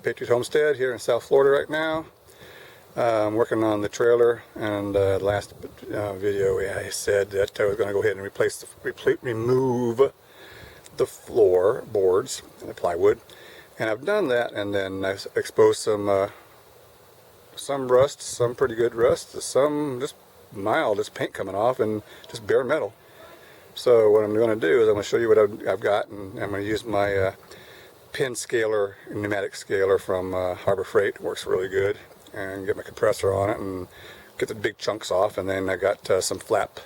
Patriot Homestead here in South Florida right now. I'm working on the trailer, and last video I said that I was going to go ahead and remove the floor boards and the plywood, and I've done that, and then I exposed some rust, some pretty good rust, some just mild, just paint coming off, and just bare metal. So what I'm going to do is I'm going to show you what I've got, and I'm going to use my pin scaler, pneumatic scaler from Harbor Freight. It works really good, and get my compressor on it and get the big chunks off. And then I got some flat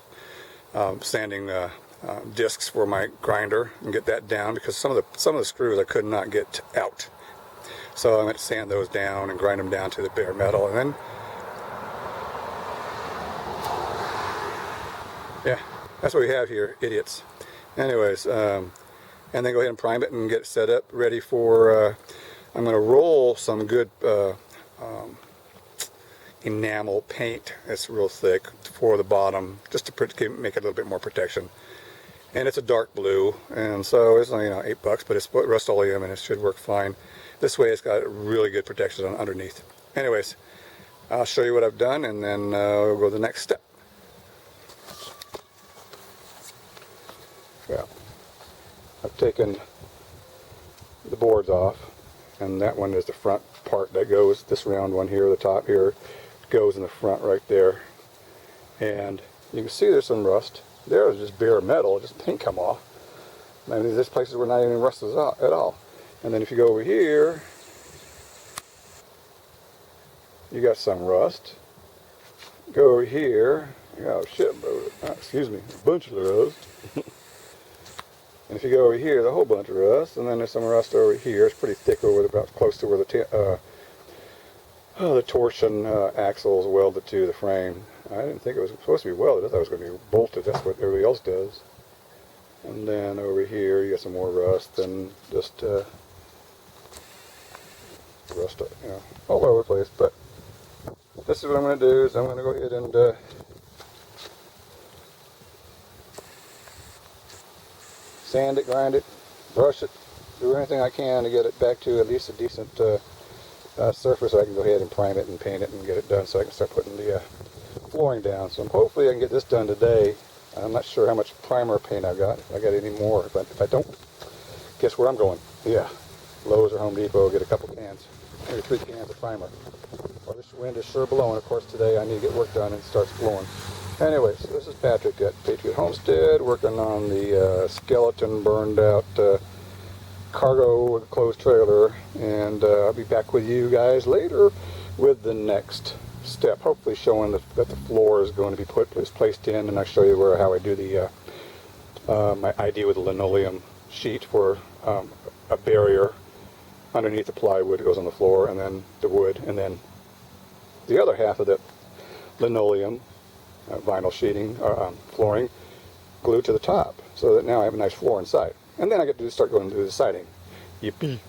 sanding discs for my grinder and get that down, because some of the screws I could not get out. So I'm going to sand those down and grind them down to the bare metal, and then yeah, that's what we have here, idiots. Anyways, and then go ahead and prime it and get it set up, ready for, I'm going to roll some good enamel paint. It's real thick for the bottom, just to make it a little bit more protection. And it's a dark blue, and so it's, $8, but it's Rust-Oleum, and it should work fine. This way it's got really good protection underneath. Anyways, I'll show you what I've done, and then we'll go to the next step. Well, I've taken the boards off, and that one is the front part that goes, this round one here, the top here, goes in the front right there. And you can see there's some rust. There's just bare metal, just paint come off. I mean, there's places where not even rust is at all. And then if you go over here, you got some rust. Go over here, oh shit, excuse me, a bunch of rust. And if you go over here, there's a whole bunch of rust, and then there's some rust over here. It's pretty thick over about close to where the torsion axle is welded to the frame. I didn't think it was supposed to be welded. I thought it was going to be bolted. That's what everybody else does. And then over here, you got some more rust, and just rust, all over the place. But this is what I'm going to do. Is I'm going to go ahead and sand it, grind it, brush it, do anything I can to get it back to at least a decent surface, so I can go ahead and prime it and paint it and get it done, so I can start putting the flooring down. So hopefully I can get this done today. I'm not sure how much primer paint I've got, if I got any more, but if I don't, guess where I'm going? Yeah, Lowe's or Home Depot, get a couple cans, maybe 3 cans of primer. Well, this wind is sure blowing. Of course, today I need to get work done, and it starts blowing. Anyways, this is Patrick at Patriot Homestead, working on the skeleton burned out cargo closed trailer, and I'll be back with you guys later with the next step, hopefully showing that the floor is going to be placed in, and I'll show you how I do the my idea with the linoleum sheet for a barrier underneath the plywood that goes on the floor, and then the wood, and then the other half of the linoleum vinyl sheeting, flooring, glued to the top, so that now I have a nice floor inside. And then I get to start going through the siding. Yippee!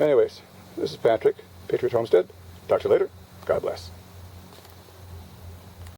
Anyways, this is Patrick, Patriot Homestead. Talk to you later. God bless.